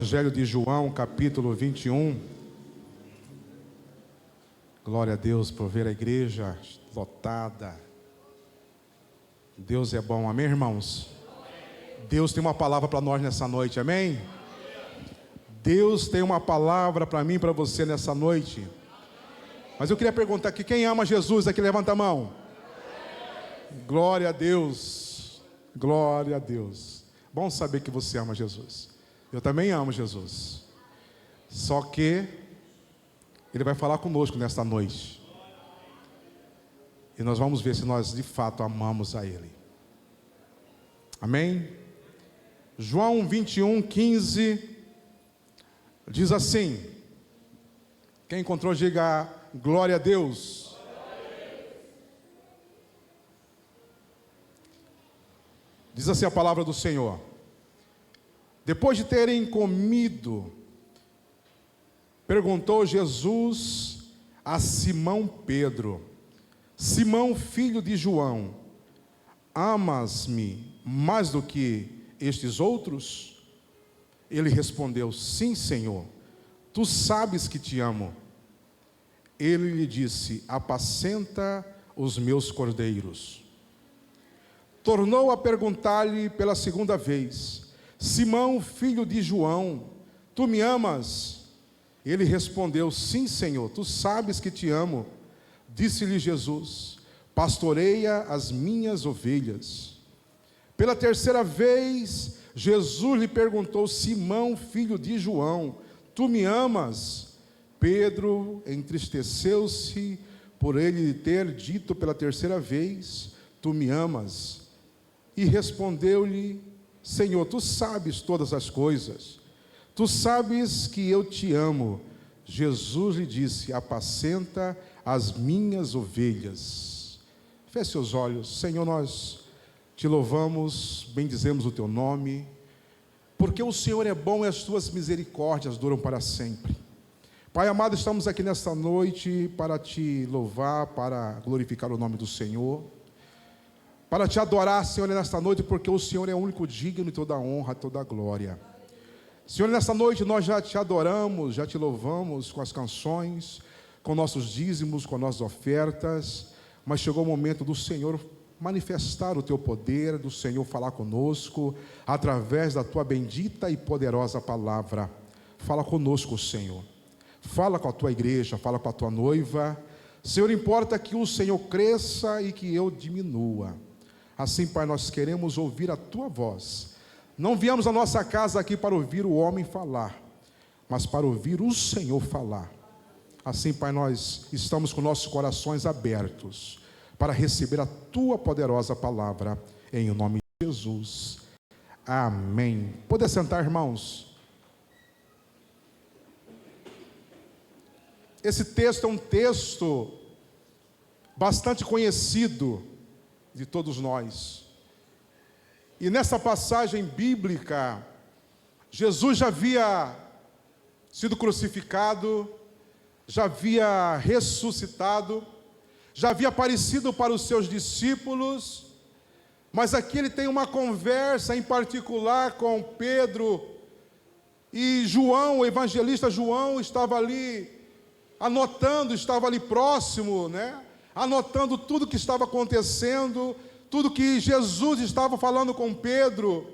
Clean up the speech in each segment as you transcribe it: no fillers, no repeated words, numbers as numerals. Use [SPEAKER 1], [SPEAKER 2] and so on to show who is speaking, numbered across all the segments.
[SPEAKER 1] Evangelho de João, capítulo 21. Glória a Deus por ver a igreja lotada. Deus é bom, amém, irmãos? Deus tem uma palavra para nós nessa noite, amém? Deus tem uma palavra para mim e para você nessa noite. Mas eu queria perguntar aqui, quem ama Jesus aqui, levanta a mão. Glória a Deus, glória a Deus. Bom saber que você ama Jesus. Eu também amo Jesus. Só que Ele vai falar conosco nesta noite. E nós vamos ver se nós de fato amamos a Ele. Amém? João 21, 15 diz assim. Quem encontrou, diga glória a Deus. Diz assim a palavra do Senhor. Depois de terem comido, perguntou Jesus a Simão Pedro: Simão, filho de João, amas-me mais do que estes outros? Ele respondeu: sim, Senhor, tu sabes que te amo. Ele lhe disse: apacenta os meus cordeiros. Tornou a perguntar-lhe pela segunda vez: Simão, filho de João, tu me amas? Ele respondeu: sim, Senhor, tu sabes que te amo. Disse-lhe Jesus: pastoreia as minhas ovelhas. Pela terceira vez, Jesus lhe perguntou: Simão, filho de João, tu me amas? Pedro entristeceu-se por ele ter dito pela terceira vez: tu me amas? E respondeu-lhe: Senhor, tu sabes todas as coisas, tu sabes que eu te amo. Jesus lhe disse: apacenta as minhas ovelhas. Feche seus olhos. Senhor, nós te louvamos, bendizemos o teu nome, porque o Senhor é bom e as tuas misericórdias duram para sempre. Pai amado, estamos aqui nesta noite para te louvar, para glorificar o nome do Senhor, para te adorar, Senhor, nesta noite, porque o Senhor é o único digno de toda a honra, toda a glória. Senhor, nesta noite nós já te adoramos, já te louvamos com as canções, com nossos dízimos, com nossas ofertas, mas chegou o momento do Senhor manifestar o teu poder, do Senhor falar conosco, através da tua bendita e poderosa palavra. Fala conosco, Senhor. Fala com a tua igreja, fala com a tua noiva. Senhor, importa que o Senhor cresça e que eu diminua. Assim, Pai, nós queremos ouvir a tua voz. Não viemos à nossa casa aqui para ouvir o homem falar, mas para ouvir o Senhor falar. Assim, Pai, nós estamos com nossos corações abertos para receber a tua poderosa palavra, em nome de Jesus. Amém. Pode sentar, irmãos. Esse texto é um texto bastante conhecido de todos nós. E nessa passagem bíblica, Jesus já havia sido crucificado, já havia ressuscitado, já havia aparecido para os seus discípulos, mas aqui ele tem uma conversa em particular com Pedro, e João, o evangelista João, estava ali anotando, estava ali próximo, anotando tudo que estava acontecendo, tudo que Jesus estava falando com Pedro.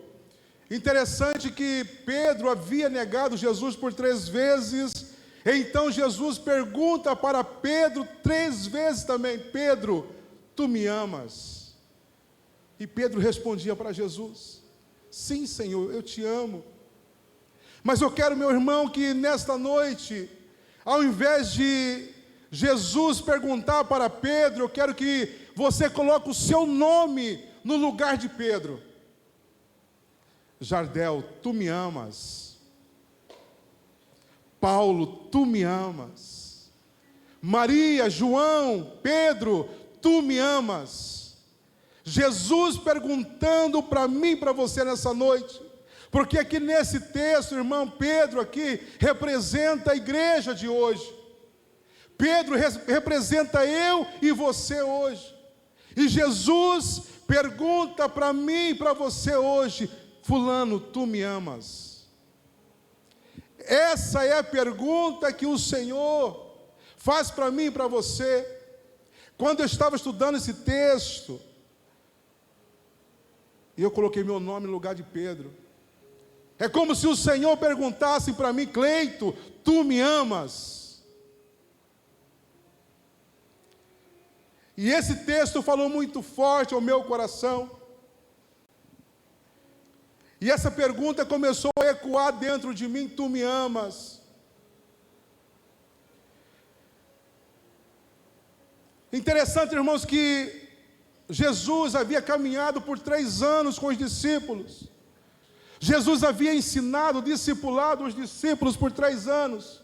[SPEAKER 1] Interessante que Pedro havia negado Jesus por 3 vezes, então Jesus pergunta para Pedro 3 vezes também: Pedro, tu me amas? E Pedro respondia para Jesus: sim, Senhor, eu te amo. Mas eu quero, meu irmão, que nesta noite, ao invés de Jesus perguntar para Pedro, eu quero que você coloque o seu nome no lugar de Pedro. Jardel, tu me amas. Paulo, tu me amas. Maria, João, Pedro, tu me amas. Jesus perguntando para mim e para você nessa noite, porque aqui nesse texto, irmão, Pedro aqui representa a igreja de hoje. Pedro representa eu e você hoje. E Jesus pergunta para mim e para você hoje: fulano, tu me amas? Essa é a pergunta que o Senhor faz para mim e para você. Quando eu estava estudando esse texto, eu coloquei meu nome no lugar de Pedro. É como se o Senhor perguntasse para mim: Cleito, tu me amas? E esse texto falou muito forte ao meu coração. E essa pergunta começou a ecoar dentro de mim: tu me amas? Interessante, irmãos, que Jesus havia caminhado por 3 anos com os discípulos. Jesus havia ensinado, discipulado os discípulos por 3 anos.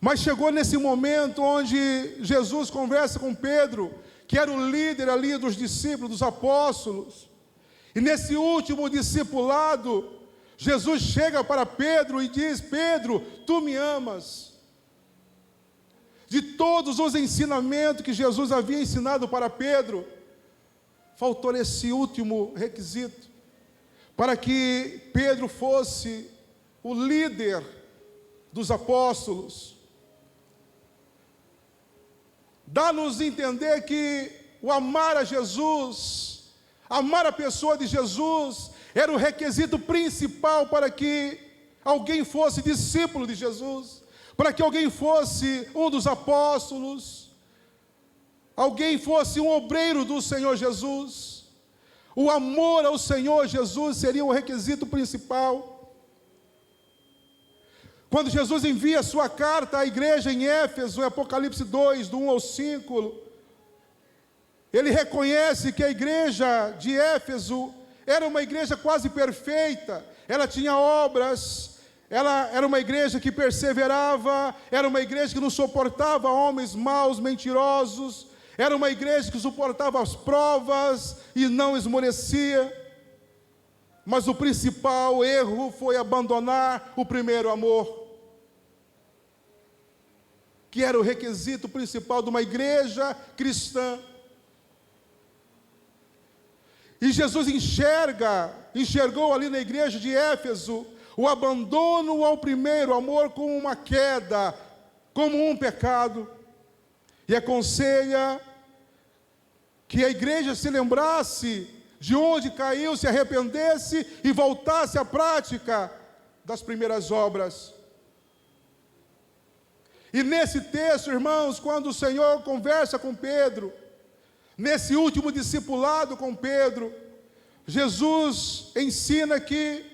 [SPEAKER 1] Mas chegou nesse momento onde Jesus conversa com Pedro, que era o líder ali dos discípulos, dos apóstolos. E nesse último discipulado, Jesus chega para Pedro e diz: Pedro, tu me amas? De todos os ensinamentos que Jesus havia ensinado para Pedro, faltou esse último requisito, para que Pedro fosse o líder dos apóstolos. Dá-nos a entender que o amar a Jesus, amar a pessoa de Jesus, era o requisito principal para que alguém fosse discípulo de Jesus, para que alguém fosse um dos apóstolos, alguém fosse um obreiro do Senhor Jesus. O amor ao Senhor Jesus seria o requisito principal. Quando Jesus envia a sua carta à igreja em Éfeso, em Apocalipse 2, do 1 ao 5, ele reconhece que a igreja de Éfeso era uma igreja quase perfeita, ela tinha obras, ela era uma igreja que perseverava, era uma igreja que não suportava homens maus, mentirosos, era uma igreja que suportava as provas e não esmorecia. Mas o principal erro foi abandonar o primeiro amor, que era o requisito principal de uma igreja cristã. E Jesus enxergou ali na igreja de Éfeso o abandono ao primeiro amor como uma queda, como um pecado, e aconselha que a igreja se lembrasse de onde caiu, se arrependesse e voltasse à prática das primeiras obras. E nesse texto, irmãos, quando o Senhor conversa com Pedro, nesse último discipulado com Pedro, Jesus ensina que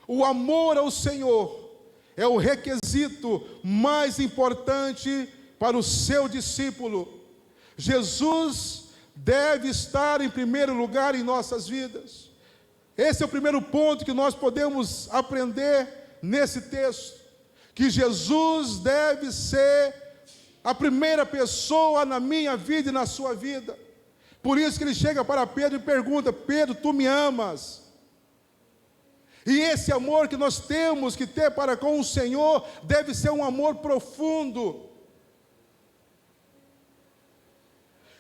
[SPEAKER 1] o amor ao Senhor é o requisito mais importante para o seu discípulo. Jesus deve estar em primeiro lugar em nossas vidas. Esse é o primeiro ponto que nós podemos aprender nesse texto, que Jesus deve ser a primeira pessoa na minha vida e na sua vida. Por isso que ele chega para Pedro e pergunta: Pedro, tu me amas? E esse amor que nós temos que ter para com o Senhor deve ser um amor profundo.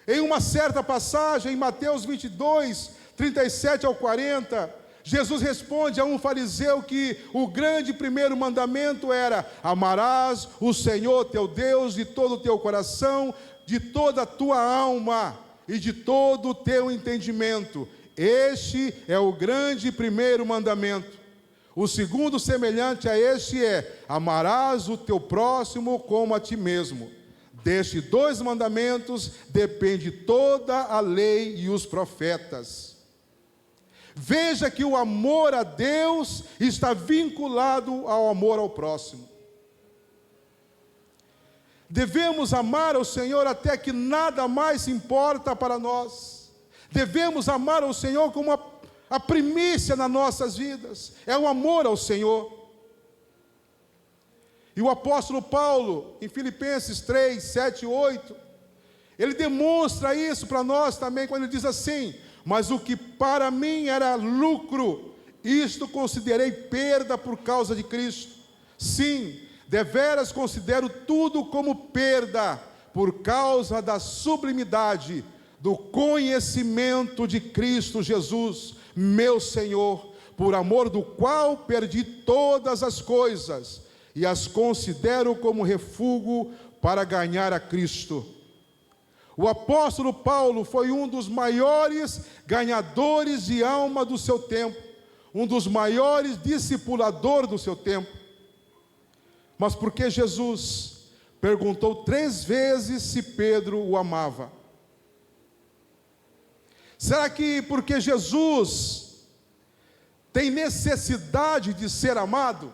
[SPEAKER 1] Em uma certa passagem, em Mateus 22, 37 ao 40, Jesus responde a um fariseu que o grande primeiro mandamento era: amarás o Senhor teu Deus de todo o teu coração, de toda a tua alma e de todo o teu entendimento. Este é o grande primeiro mandamento. O segundo, semelhante a este, é: amarás o teu próximo como a ti mesmo. Destes 2 mandamentos depende toda a lei e os profetas. Veja que o amor a Deus está vinculado ao amor ao próximo. Devemos amar ao Senhor até que nada mais importa para nós. Devemos amar ao Senhor como a primícia nas nossas vidas. É o amor ao Senhor. E o apóstolo Paulo, em Filipenses 3, 7 e 8, ele demonstra isso para nós também, quando ele diz assim: mas o que para mim era lucro, isto considerei perda por causa de Cristo. Sim, deveras considero tudo como perda, por causa da sublimidade do conhecimento de Cristo Jesus, meu Senhor, por amor do qual perdi todas as coisas, e as considero como refúgio para ganhar a Cristo. O apóstolo Paulo foi um dos maiores ganhadores de alma do seu tempo, um dos maiores discipuladores do seu tempo. Mas porque Jesus perguntou 3 vezes se Pedro o amava? Será que porque Jesus tem necessidade de ser amado?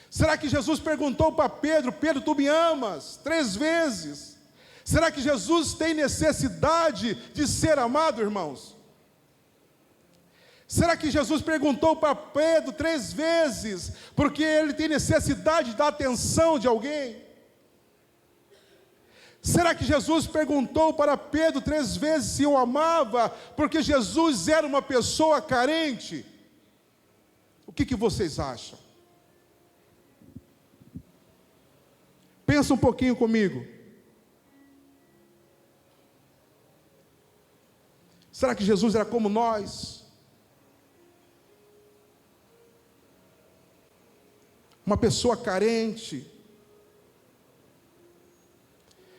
[SPEAKER 1] Será que Jesus perguntou para Pedro: Pedro, tu me amas? 3 vezes. Será que Jesus tem necessidade de ser amado, irmãos? Será que Jesus perguntou para Pedro 3 vezes, porque ele tem necessidade da atenção de alguém? Será que Jesus perguntou para Pedro 3 vezes se o amava, porque Jesus era uma pessoa carente? O que vocês acham? Pensa um pouquinho comigo. Será que Jesus era como nós? Uma pessoa carente,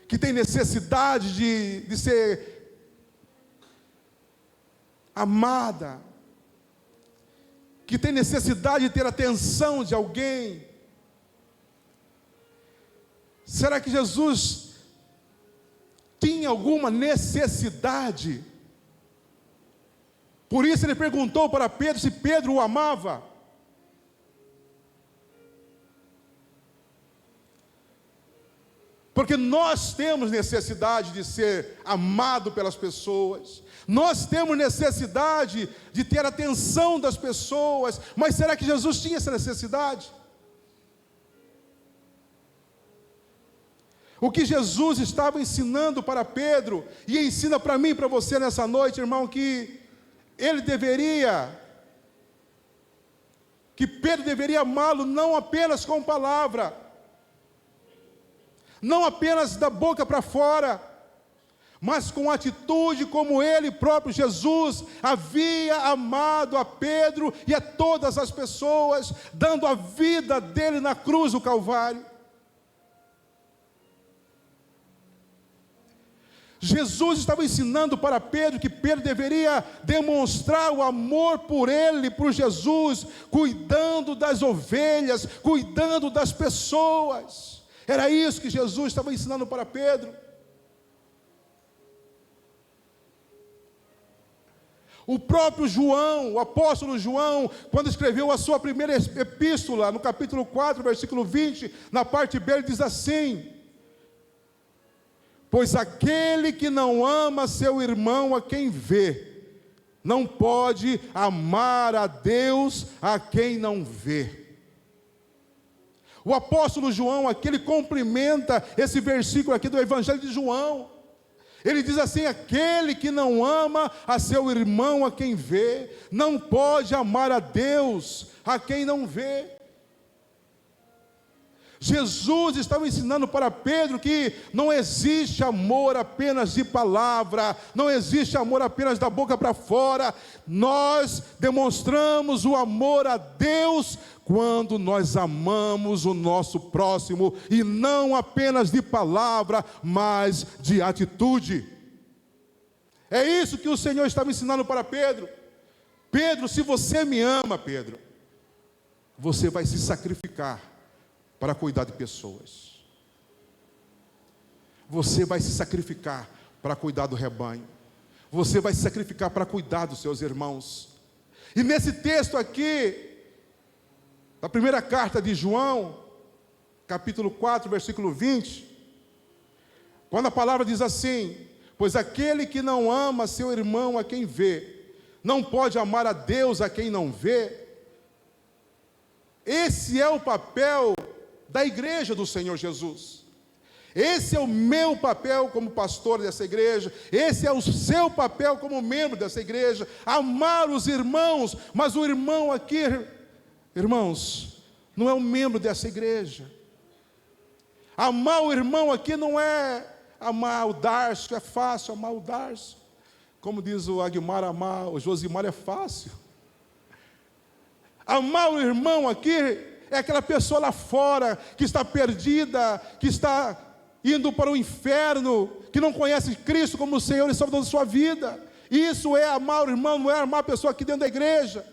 [SPEAKER 1] que tem necessidade de ser amada, que tem necessidade de ter atenção de alguém? Será que Jesus tinha alguma necessidade? Por isso ele perguntou para Pedro se Pedro o amava. Porque nós temos necessidade de ser amado pelas pessoas, nós temos necessidade de ter atenção das pessoas, mas será que Jesus tinha essa necessidade? O que Jesus estava ensinando para Pedro, e ensina para mim e para você nessa noite, irmão, que Pedro deveria amá-lo não apenas com palavra, não apenas da boca para fora, mas com atitude, como ele próprio Jesus havia amado a Pedro e a todas as pessoas, dando a vida dele na cruz do Calvário. Jesus estava ensinando para Pedro que Pedro deveria demonstrar o amor por ele, por Jesus, cuidando das ovelhas, cuidando das pessoas. Era isso que Jesus estava ensinando para Pedro. O próprio João, o apóstolo João, quando escreveu a sua primeira epístola, no capítulo 4, versículo 20, na parte B, ele diz assim: pois aquele que não ama seu irmão a quem vê, não pode amar a Deus a quem não vê. O apóstolo João aqui, ele complementa esse versículo aqui do Evangelho de João. Ele diz assim: aquele que não ama a seu irmão a quem vê, não pode amar a Deus a quem não vê. Jesus estava ensinando para Pedro que não existe amor apenas de palavra, não existe amor apenas da boca para fora. Nós demonstramos o amor a Deus quando nós amamos o nosso próximo, e não apenas de palavra, mas de atitude. É isso que o Senhor estava ensinando para Pedro. Pedro, se você me ama, Pedro, você vai se sacrificar para cuidar de pessoas. Você vai se sacrificar para cuidar do rebanho. Você vai se sacrificar para cuidar dos seus irmãos. E nesse texto aqui, da primeira carta de João, capítulo 4, versículo 20, quando a palavra diz assim: pois aquele que não ama seu irmão a quem vê, não pode amar a Deus a quem não vê. Esse é o papel da igreja do Senhor Jesus. Esse é o meu papel como pastor dessa igreja, esse é o seu papel como membro dessa igreja, amar os irmãos. Mas o irmão aqui, irmãos, não é um membro dessa igreja. Amar o irmão aqui não é amar o Darcio, é fácil amar o Darcio. Como diz o Aguimar, amar o Josimar é fácil. Amar o irmão aqui é aquela pessoa lá fora, que está perdida, que está indo para o inferno, que não conhece Cristo como o Senhor e Salvador da sua vida. Isso é amar o irmão, não é amar a pessoa aqui dentro da igreja.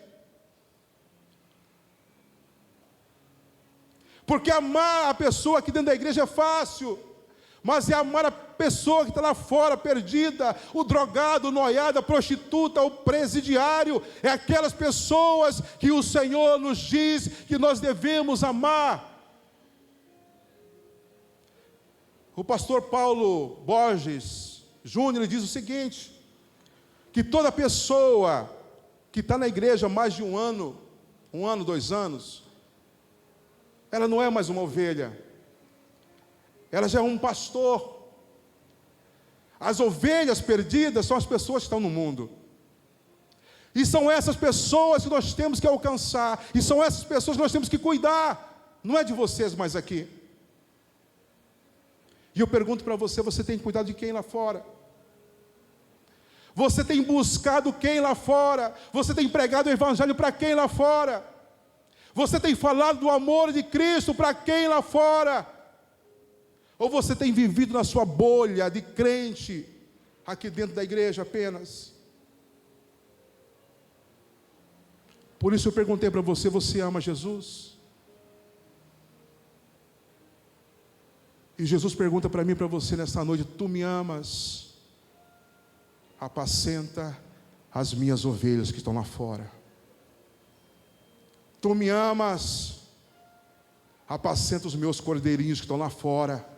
[SPEAKER 1] Porque amar a pessoa aqui dentro da igreja é fácil, mas é amar a pessoa que está lá fora, perdida, o drogado, o noiado, a prostituta, o presidiário, é aquelas pessoas que o Senhor nos diz que nós devemos amar. O pastor Paulo Borges Júnior diz o seguinte, que toda pessoa que está na igreja há mais de um ano, 2 anos, ela não é mais uma ovelha, ela já é um pastor. As ovelhas perdidas são as pessoas que estão no mundo, e são essas pessoas que nós temos que alcançar, e são essas pessoas que nós temos que cuidar, não é de vocês mais aqui. E eu pergunto para você, você tem cuidado de quem lá fora? Você tem buscado quem lá fora? Você tem pregado o evangelho para quem lá fora? Você tem falado do amor de Cristo para quem lá fora? Ou você tem vivido na sua bolha de crente, aqui dentro da igreja apenas? Por isso eu perguntei para você, você ama Jesus? E Jesus pergunta para mim e para você nesta noite, tu me amas? Apacenta as minhas ovelhas que estão lá fora. Tu me amas? Apacenta os meus cordeirinhos que estão lá fora.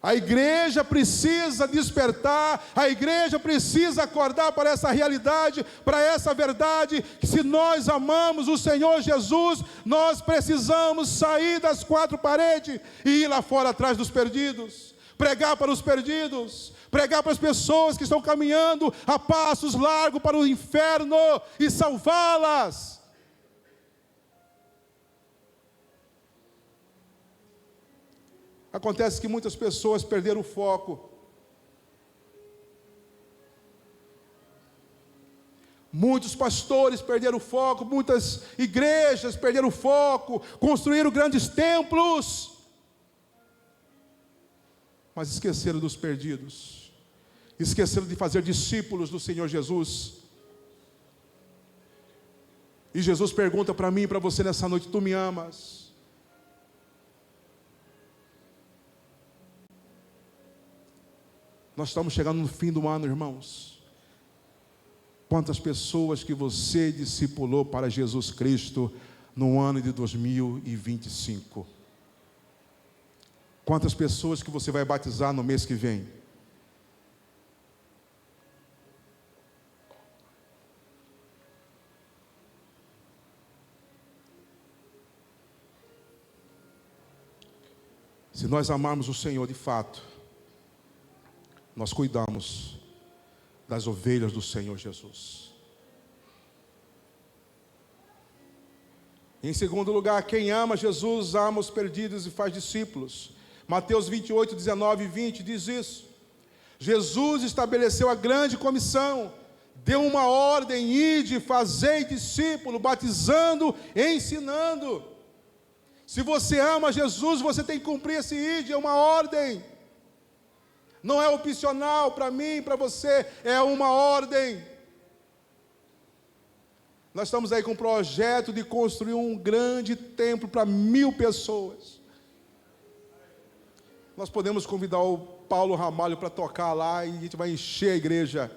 [SPEAKER 1] A igreja precisa despertar, a igreja precisa acordar para essa realidade, para essa verdade, que se nós amamos o Senhor Jesus, nós precisamos sair das 4 paredes e ir lá fora atrás dos perdidos, pregar para os perdidos, pregar para as pessoas que estão caminhando a passos largos para o inferno e salvá-las. Acontece que muitas pessoas perderam o foco. Muitos pastores perderam o foco, muitas igrejas perderam o foco, construíram grandes templos, mas esqueceram dos perdidos, esqueceram de fazer discípulos do Senhor Jesus. E Jesus pergunta para mim e para você nessa noite, tu me amas? Nós estamos chegando no fim do ano, irmãos. Quantas pessoas que você discipulou para Jesus Cristo no ano de 2025? Quantas pessoas que você vai batizar no mês que vem? Se nós amarmos o Senhor de fato, nós cuidamos das ovelhas do Senhor Jesus. Em segundo lugar, quem ama Jesus, ama os perdidos e faz discípulos. Mateus 28, 19 e 20 diz isso. Jesus estabeleceu a grande comissão, deu uma ordem, ide, fazei discípulo, batizando, ensinando. Se você ama Jesus, você tem que cumprir esse ide, é uma ordem. Não é opcional para mim, para você, é uma ordem. Nós estamos aí com um projeto de construir um grande templo para 1000 pessoas. Nós podemos convidar o Paulo Ramalho para tocar lá e a gente vai encher a igreja.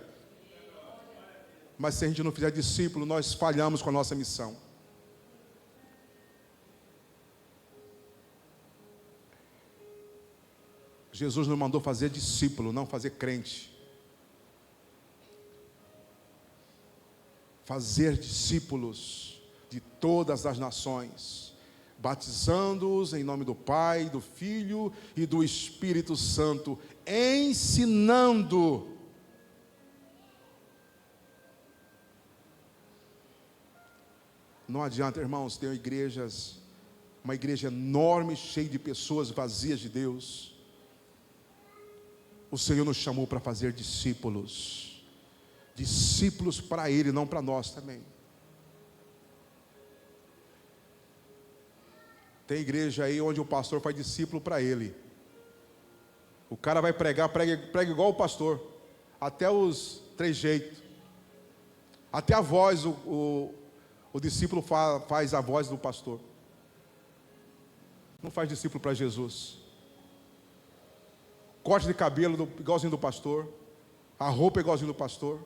[SPEAKER 1] Mas se a gente não fizer discípulo, nós falhamos com a nossa missão. Jesus nos mandou fazer discípulo, não fazer crente. Fazer discípulos de todas as nações, batizando-os em nome do Pai, do Filho e do Espírito Santo, ensinando. Não adianta, irmãos, ter igrejas, uma igreja enorme, cheia de pessoas vazias de Deus. O Senhor nos chamou para fazer discípulos discípulos para ele, não para nós também. Tem igreja aí onde o pastor faz discípulo para ele. O cara vai pregar, prega igual o pastor, até os trejeitos, até a voz, o discípulo faz a voz do pastor. Não faz discípulo para Jesus. Corte de cabelo igualzinho do pastor, a roupa igualzinho do pastor.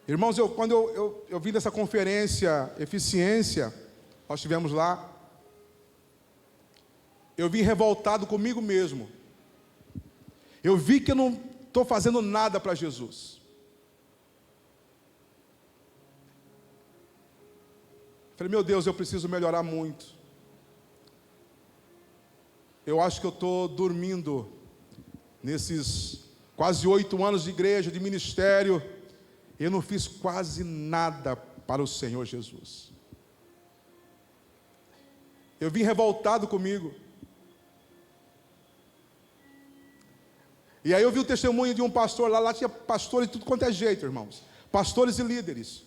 [SPEAKER 1] Irmãos, quando eu vim dessa conferência Eficiência, nós estivemos lá, eu vim revoltado comigo mesmo. Eu vi que eu não estou fazendo nada para Jesus. Falei, meu Deus, eu preciso melhorar muito. Eu acho que eu estou dormindo nesses quase 8 anos de igreja, de ministério. Eu não fiz quase nada para o Senhor Jesus. Eu vim revoltado comigo. E aí eu vi o testemunho de um pastor, lá tinha pastores de tudo quanto é jeito, irmãos. Pastores e líderes.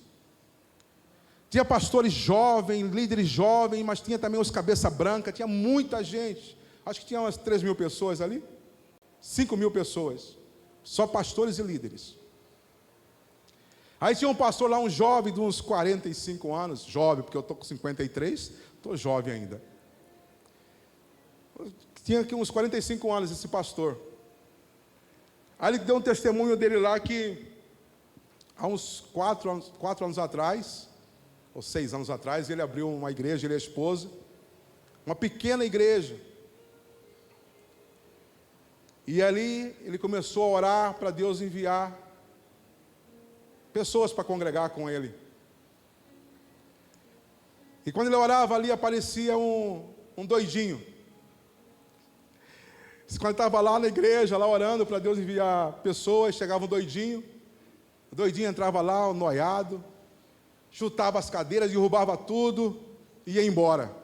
[SPEAKER 1] Tinha pastores jovens, líderes jovens, mas tinha também os cabeça branca, tinha muita gente. Acho que tinha umas 3.000 pessoas ali. 5.000 pessoas. Só pastores e líderes. Aí tinha um pastor lá, um jovem de uns 45 anos, jovem, porque eu estou com 53, estou jovem ainda. Tinha aqui uns 45 anos esse pastor. Aí ele deu um testemunho dele lá que há uns 4 anos atrás, ou 6 anos atrás, ele abriu uma igreja, ele e a esposa, uma pequena igreja. E ali ele começou a orar para Deus enviar pessoas para congregar com ele. E quando ele orava ali, aparecia um doidinho. Quando ele estava lá na igreja, lá orando para Deus enviar pessoas, chegava um doidinho. O doidinho entrava lá, noiado, chutava as cadeiras, derrubava tudo e ia embora.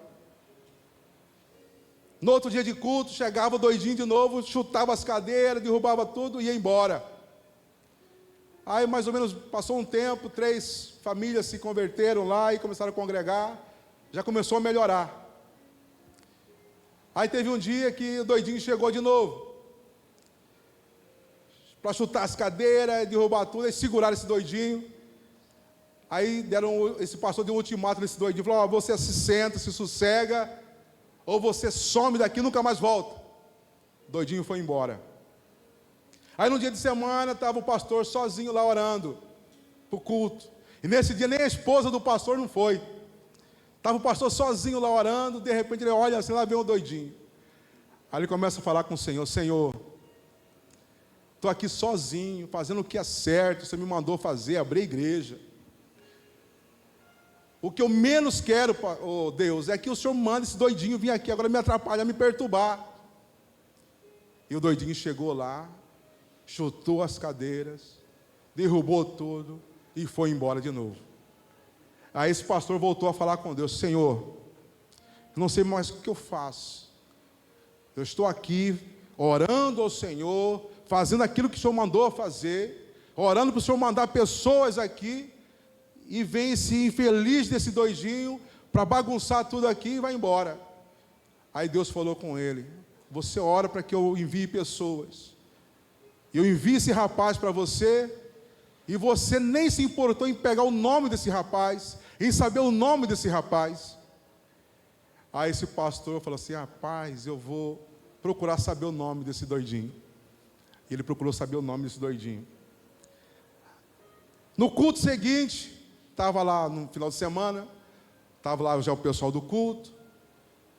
[SPEAKER 1] No outro dia de culto, chegava o doidinho de novo, chutava as cadeiras, derrubava tudo e ia embora. Aí mais ou menos passou um tempo, 3 famílias se converteram lá e começaram a congregar, já começou a melhorar. Aí teve um dia que o doidinho chegou de novo, para chutar as cadeiras, derrubar tudo, e seguraram esse doidinho. Aí esse pastor deu um ultimato nesse doidinho, falou, você se senta, se sossega, ou você some daqui e nunca mais volta. O doidinho foi embora. Aí no dia de semana, estava o pastor sozinho lá orando, para o culto. E nesse dia nem a esposa do pastor não foi. Estava o pastor sozinho lá orando, de repente ele olha assim, lá vem o doidinho. Aí ele começa a falar com o Senhor, Senhor, estou aqui sozinho, fazendo o que é certo, você me mandou fazer, abrir a igreja. O que eu menos quero, oh Deus, é que o Senhor manda esse doidinho vir aqui, agora me atrapalhar, me perturbar. E o doidinho chegou lá, chutou as cadeiras, derrubou tudo e foi embora de novo. Aí esse pastor voltou a falar com Deus, Senhor, eu não sei mais o que eu faço. Eu estou aqui orando ao Senhor, fazendo aquilo que o Senhor mandou fazer, orando para o Senhor mandar pessoas aqui, e vem esse infeliz desse doidinho para bagunçar tudo aqui e vai embora. Aí Deus falou com ele, você ora para que eu envie pessoas. Eu envio esse rapaz para você, e você nem se importou em pegar o nome desse rapaz, em saber o nome desse rapaz. Aí esse pastor falou assim, rapaz, eu vou procurar saber o nome desse doidinho. Ele procurou saber o nome desse doidinho. No culto seguinte, estava lá no final de semana, estava lá já o pessoal do culto,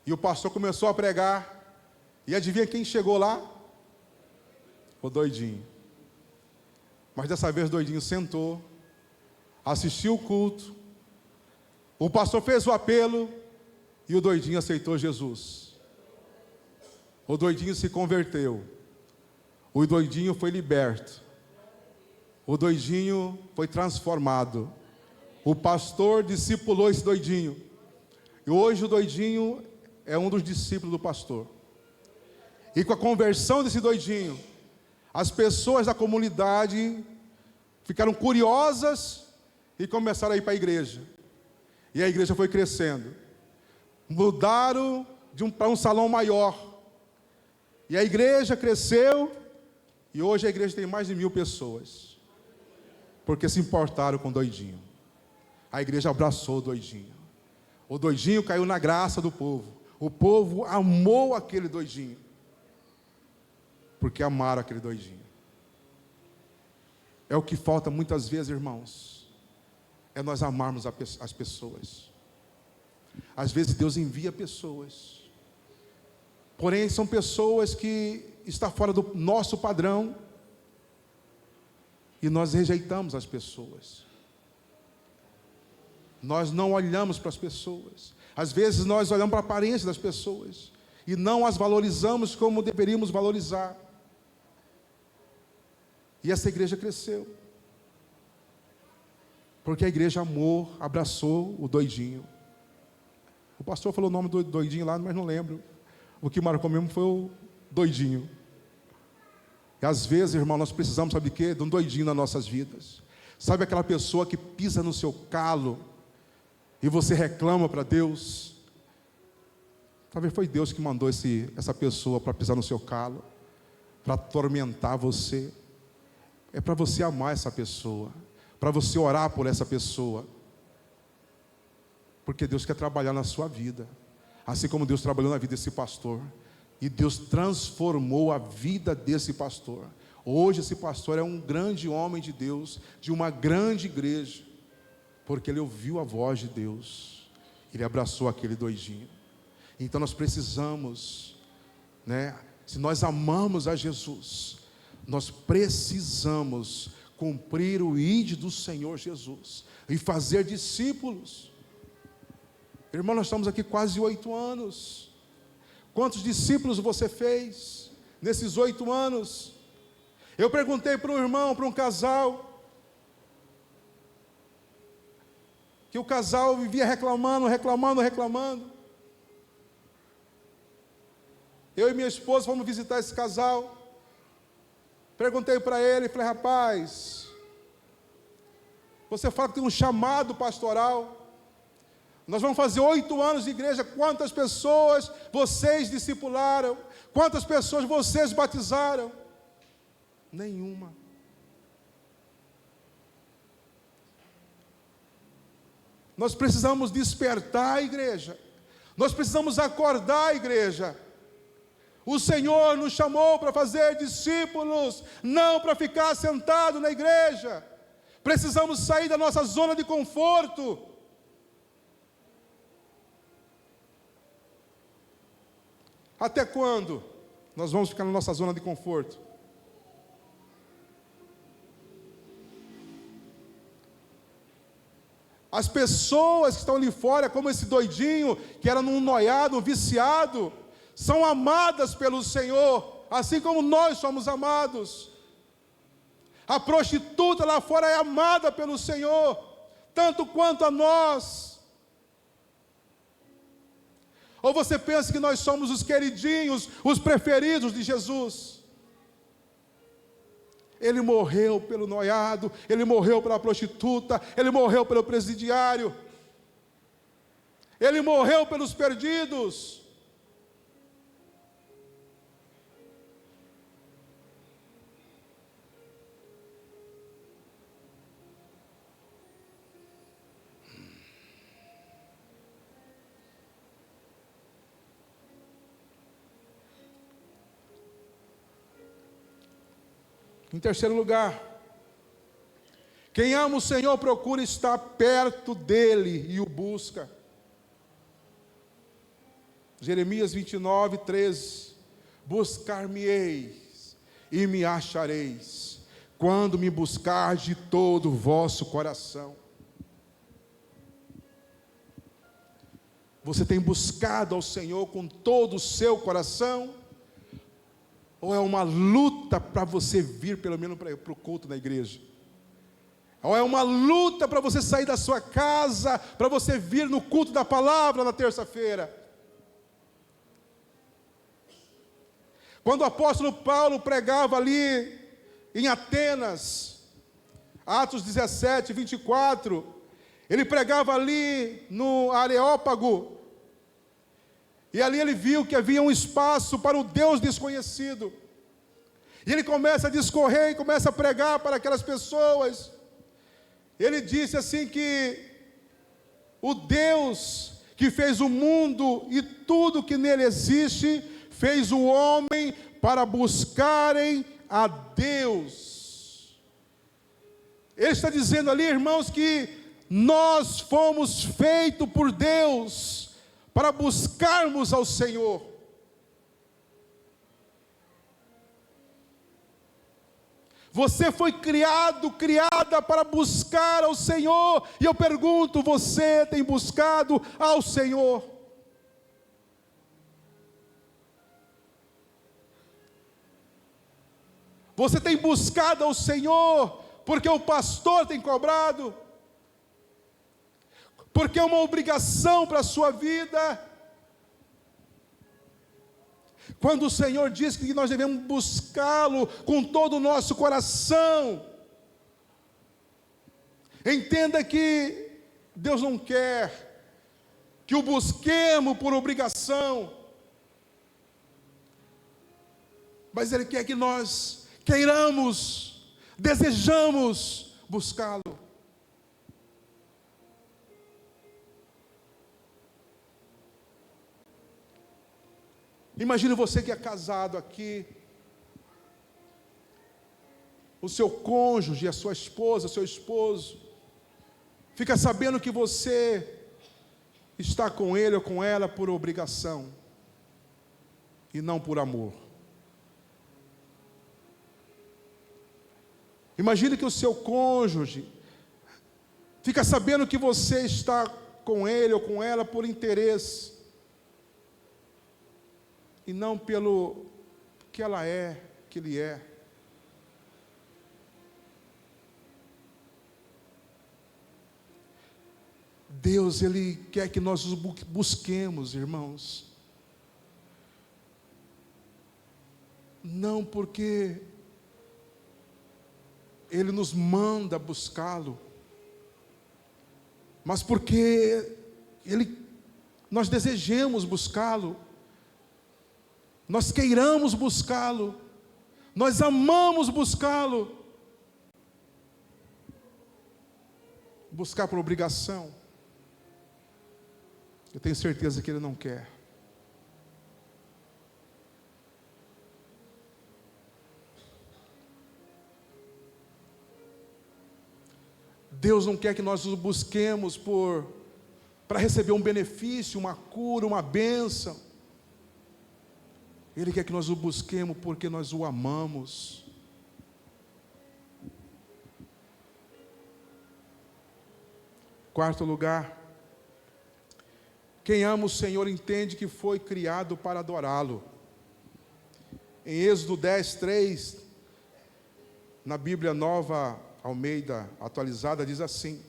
[SPEAKER 1] e o pastor começou a pregar, e adivinha quem chegou lá? O doidinho. Mas dessa vez o doidinho sentou, assistiu o culto, o pastor fez o apelo, e o doidinho aceitou Jesus. O doidinho se converteu. O doidinho foi liberto. O doidinho foi transformado. O pastor discipulou esse doidinho. E hoje o doidinho é um dos discípulos do pastor. E com a conversão desse doidinho, as pessoas da comunidade ficaram curiosas e começaram a ir para a igreja. E a igreja foi crescendo. Mudaram para um salão maior. E a igreja cresceu, e hoje a igreja tem mais de 1000 pessoas. Porque se importaram com o doidinho. A igreja abraçou o doidinho. O doidinho caiu na graça do povo. O povo amou aquele doidinho. Porque amaram aquele doidinho. É o que falta muitas vezes, irmãos. É nós amarmos as pessoas. Às vezes Deus envia pessoas. Porém, são pessoas que estão fora do nosso padrão. E nós rejeitamos as pessoas. Nós não olhamos para as pessoas. Às vezes nós olhamos para a aparência das pessoas. E não as valorizamos como deveríamos valorizar. E essa igreja cresceu. Porque a igreja amou, abraçou o doidinho. O pastor falou o nome do doidinho lá, mas não lembro. O que marcou mesmo foi o doidinho. E às vezes, irmão, nós precisamos, sabe de quê? De um doidinho nas nossas vidas. Sabe aquela pessoa que pisa no seu calo e você reclama para Deus? Talvez foi Deus que mandou essa pessoa para pisar no seu calo, para atormentar você. É para você amar essa pessoa, para você orar por essa pessoa, porque Deus quer trabalhar na sua vida, assim como Deus trabalhou na vida desse pastor, e Deus transformou a vida desse pastor. Hoje esse pastor é um grande homem de Deus, de uma grande igreja, porque ele ouviu a voz de Deus, ele abraçou aquele doidinho. Então nós precisamos, se nós amamos a Jesus, nós precisamos cumprir o ide do Senhor Jesus e fazer discípulos. Irmão, nós estamos aqui quase 8 anos. Quantos discípulos você fez nesses 8 anos? Eu perguntei para um irmão, para um casal, que o casal vivia reclamando. Eu e minha esposa fomos visitar esse casal. Perguntei para ele, falei: rapaz, você fala que tem um chamado pastoral. Nós vamos fazer 8 anos de igreja. Quantas pessoas vocês discipularam? Quantas pessoas vocês batizaram? Nenhuma. Nós precisamos despertar a igreja. Nós precisamos acordar a igreja. O Senhor nos chamou para fazer discípulos, não para ficar sentado na igreja. Precisamos sair da nossa zona de conforto. Até quando nós vamos ficar na nossa zona de conforto? As pessoas que estão ali fora, como esse doidinho, que era num noiado, um viciado, são amadas pelo Senhor, assim como nós somos amados. A prostituta lá fora é amada pelo Senhor, tanto quanto a nós. Ou você pensa que nós somos os queridinhos, os preferidos de Jesus? Ele morreu pelo noiado, ele morreu pela prostituta, ele morreu pelo presidiário, ele morreu pelos perdidos. Em terceiro lugar, quem ama o Senhor procura estar perto dEle e o busca. Jeremias 29, 13. Buscar-me-eis e me achareis, quando me buscar de todo o vosso coração. Você tem buscado ao Senhor com todo o seu coração? Ou é uma luta para você vir pelo menos para o culto na igreja? Ou é uma luta para você sair da sua casa, para você vir no culto da palavra na terça-feira? Quando o apóstolo Paulo pregava ali em Atenas, Atos 17, 24, ele pregava ali no Areópago, e ali ele viu que havia um espaço para o Deus desconhecido, e ele começa a discorrer e começa a pregar para aquelas pessoas. Ele disse assim que o Deus que fez o mundo e tudo que nele existe, fez o homem para buscarem a Deus. Ele está dizendo ali, irmãos, que nós fomos feitos por Deus para buscarmos ao Senhor. Você foi criada para buscar ao Senhor. E eu pergunto, você tem buscado ao Senhor? Você tem buscado ao Senhor porque o pastor tem cobrado? Porque é uma obrigação para a sua vida? Quando o Senhor diz que nós devemos buscá-lo com todo o nosso coração, entenda que Deus não quer que o busquemos por obrigação, mas Ele quer que nós queiramos, desejamos buscá-lo. Imagine você que é casado aqui, o seu cônjuge, a sua esposa, o seu esposo, fica sabendo que você está com ele ou com ela por obrigação, e não por amor. Imagine que o seu cônjuge fica sabendo que você está com ele ou com ela por interesse, e não pelo que ela é, que ele é. Deus, Ele quer que nós os busquemos, irmãos. Não porque Ele nos manda buscá-lo, mas porque nós desejemos buscá-lo, nós queiramos buscá-lo, nós amamos buscá-lo. Buscar por obrigação, eu tenho certeza que Ele não quer. Deus não quer que nós o busquemos para receber um benefício, uma cura, uma bênção. Ele quer que nós o busquemos porque nós o amamos. Quarto lugar, quem ama o Senhor entende que foi criado para adorá-lo. Em Êxodo 10, 3, na Bíblia Nova Almeida Atualizada, diz assim: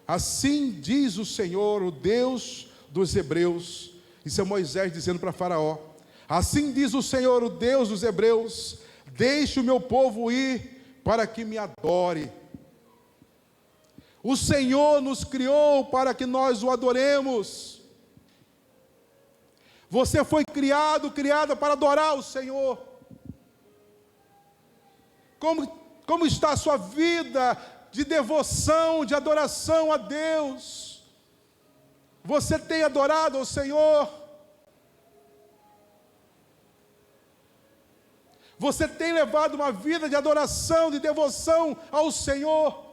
[SPEAKER 1] assim diz o Senhor, o Deus dos Hebreus. Isso é Moisés dizendo para Faraó: assim diz o Senhor, o Deus dos Hebreus, deixe o meu povo ir para que me adore. O Senhor nos criou para que nós o adoremos. Você foi criada para adorar o Senhor. Como está a sua vida de devoção, de adoração a Deus? Você tem adorado ao Senhor? Você tem levado uma vida de adoração, de devoção ao Senhor?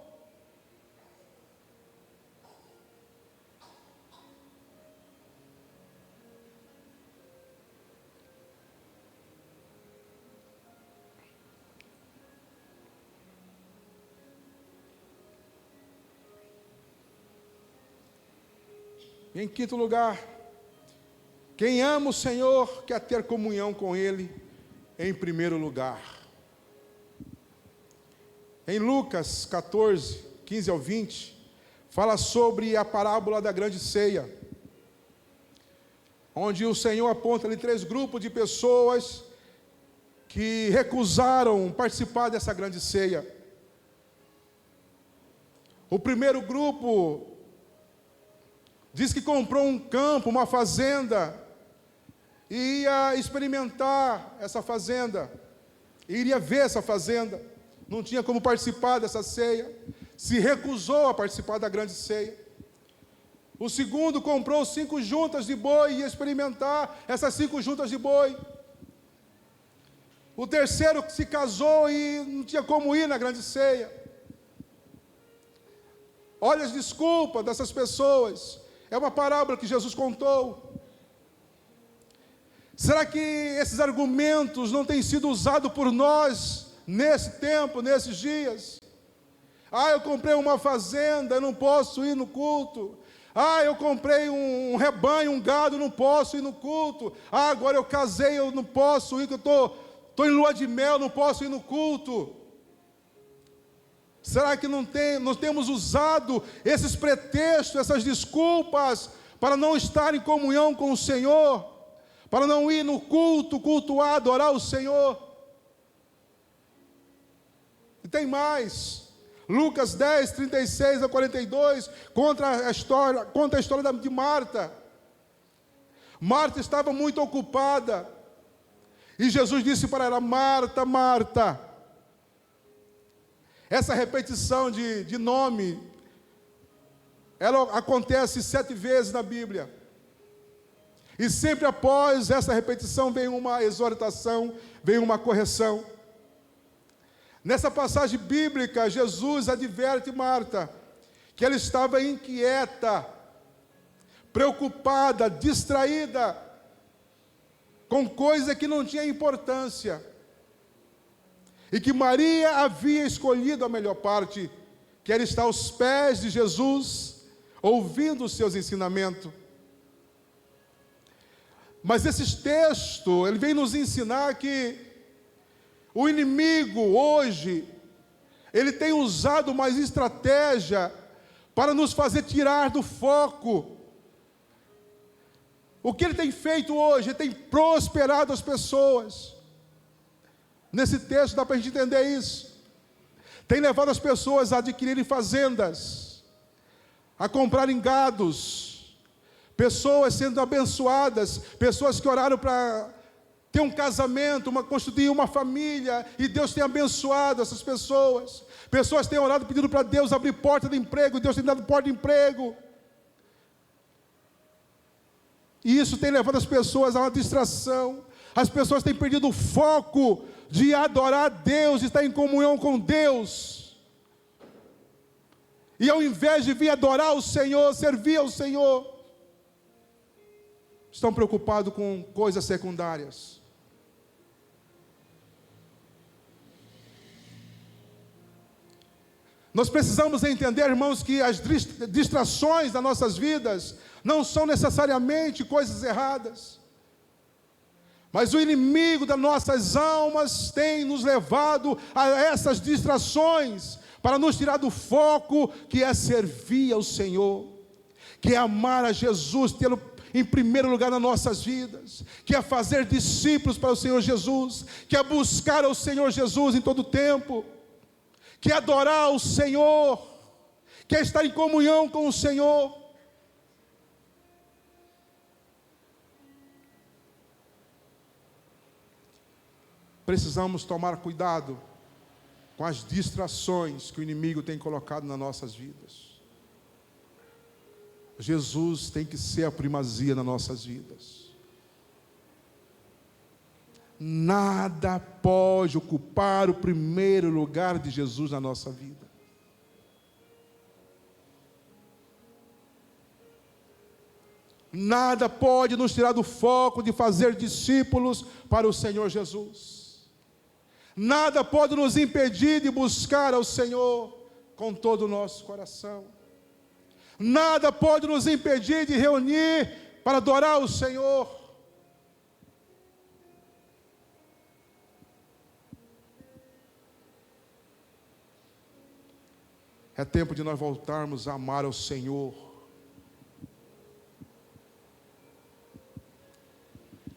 [SPEAKER 1] Em quinto lugar, quem ama o Senhor quer ter comunhão com Ele em primeiro lugar. Em Lucas 14, 15 ao 20, fala sobre a parábola da grande ceia, onde o Senhor aponta ali 3 grupos de pessoas que recusaram participar dessa grande ceia. O primeiro grupo diz que comprou um campo, uma fazenda, e ia experimentar essa fazenda, iria ver essa fazenda, não tinha como participar dessa ceia, se recusou a participar da grande ceia. O segundo comprou 5 juntas de boi e ia experimentar essas 5 juntas de boi. O terceiro se casou e não tinha como ir na grande ceia. Olha as desculpas dessas pessoas. É uma parábola que Jesus contou. Será que esses argumentos não têm sido usados por nós nesse tempo, nesses dias? Eu comprei uma fazenda, eu não posso ir no culto. Eu comprei um rebanho, um gado, eu não posso ir no culto. Agora eu casei, eu não posso ir, que eu estou em lua de mel, não posso ir no culto. Será que nós temos usado esses pretextos, essas desculpas, para não estar em comunhão com o Senhor, para não ir no culto, cultuar, adorar o Senhor? E tem mais. Lucas 10, 36 a 42, conta a história de Marta. Marta estava muito ocupada, e Jesus disse para ela: Marta, Marta. Essa repetição de nome, ela acontece 7 vezes na Bíblia. E sempre após essa repetição vem uma exortação, vem uma correção. Nessa passagem bíblica, Jesus adverte Marta que ela estava inquieta, preocupada, distraída, com coisa que não tinha importância. E que Maria havia escolhido a melhor parte, que era estar aos pés de Jesus, ouvindo os seus ensinamentos. Mas esse texto, ele vem nos ensinar que o inimigo hoje, ele tem usado uma estratégia para nos fazer tirar do foco. O que ele tem feito hoje? Ele tem prosperado as pessoas. Nesse texto dá para a gente entender isso. Tem levado as pessoas a adquirirem fazendas, a comprarem gados, pessoas sendo abençoadas, pessoas que oraram para ter um casamento, construir uma família, e Deus tem abençoado essas pessoas. Pessoas têm orado pedindo para Deus abrir porta de emprego, e Deus tem dado porta de emprego. E isso tem levado as pessoas a uma distração. As pessoas têm perdido o foco de adorar a Deus, de estar em comunhão com Deus. E ao invés de vir adorar o Senhor, servir ao Senhor, estão preocupados com coisas secundárias. Nós precisamos entender, irmãos, que as distrações das nossas vidas não são necessariamente coisas erradas. Mas o inimigo das nossas almas tem nos levado a essas distrações, para nos tirar do foco, que é servir ao Senhor, que é amar a Jesus, tê-lo em primeiro lugar nas nossas vidas, que é fazer discípulos para o Senhor Jesus, que é buscar ao Senhor Jesus em todo o tempo, que é adorar o Senhor, que é estar em comunhão com o Senhor. Precisamos tomar cuidado com as distrações que o inimigo tem colocado nas nossas vidas. Jesus tem que ser a primazia nas nossas vidas. Nada pode ocupar o primeiro lugar de Jesus na nossa vida. Nada pode nos tirar do foco de fazer discípulos para o Senhor Jesus. Nada pode nos impedir de buscar ao Senhor com todo o nosso coração. Nada pode nos impedir de reunir para adorar o Senhor. É tempo de nós voltarmos a amar ao Senhor.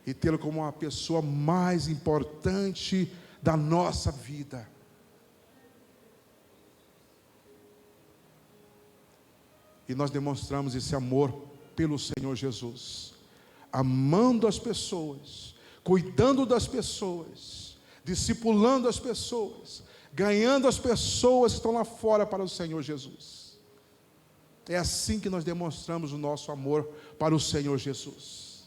[SPEAKER 1] e tê-lo como a pessoa mais importante da nossa vida. E nós demonstramos esse amor pelo Senhor Jesus, amando as pessoas, cuidando das pessoas, discipulando as pessoas, ganhando as pessoas que estão lá fora para o Senhor Jesus. É assim que nós demonstramos o nosso amor para o Senhor Jesus.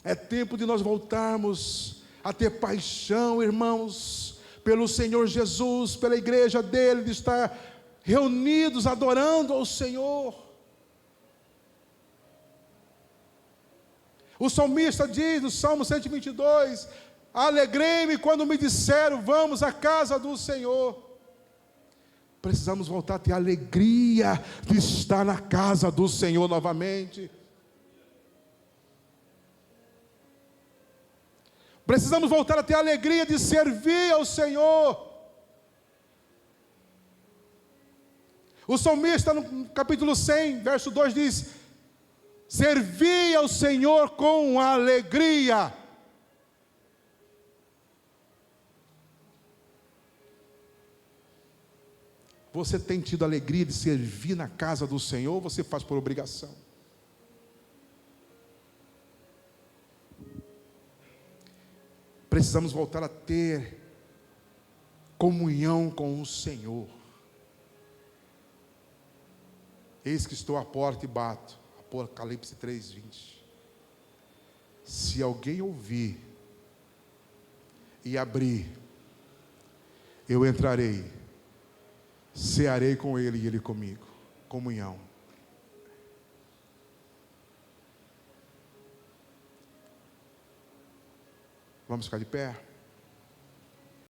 [SPEAKER 1] É tempo de nós voltarmos a ter paixão, irmãos, pelo Senhor Jesus, pela igreja dele, de estar reunidos adorando ao Senhor. O salmista diz no Salmo 122: alegrei-me quando me disseram, vamos à casa do Senhor. Precisamos voltar a ter alegria de estar na casa do Senhor novamente. Precisamos voltar a ter alegria de servir ao Senhor. O salmista no capítulo 100, verso 2 diz: servi ao Senhor com alegria. Você tem tido alegria de servir na casa do Senhor, ou você faz por obrigação? Precisamos voltar a ter comunhão com o Senhor. Eis que estou à porta e bato. Apocalipse 3:20. Se alguém ouvir e abrir, eu entrarei, cearei com ele e ele comigo. Comunhão. Vamos ficar de pé?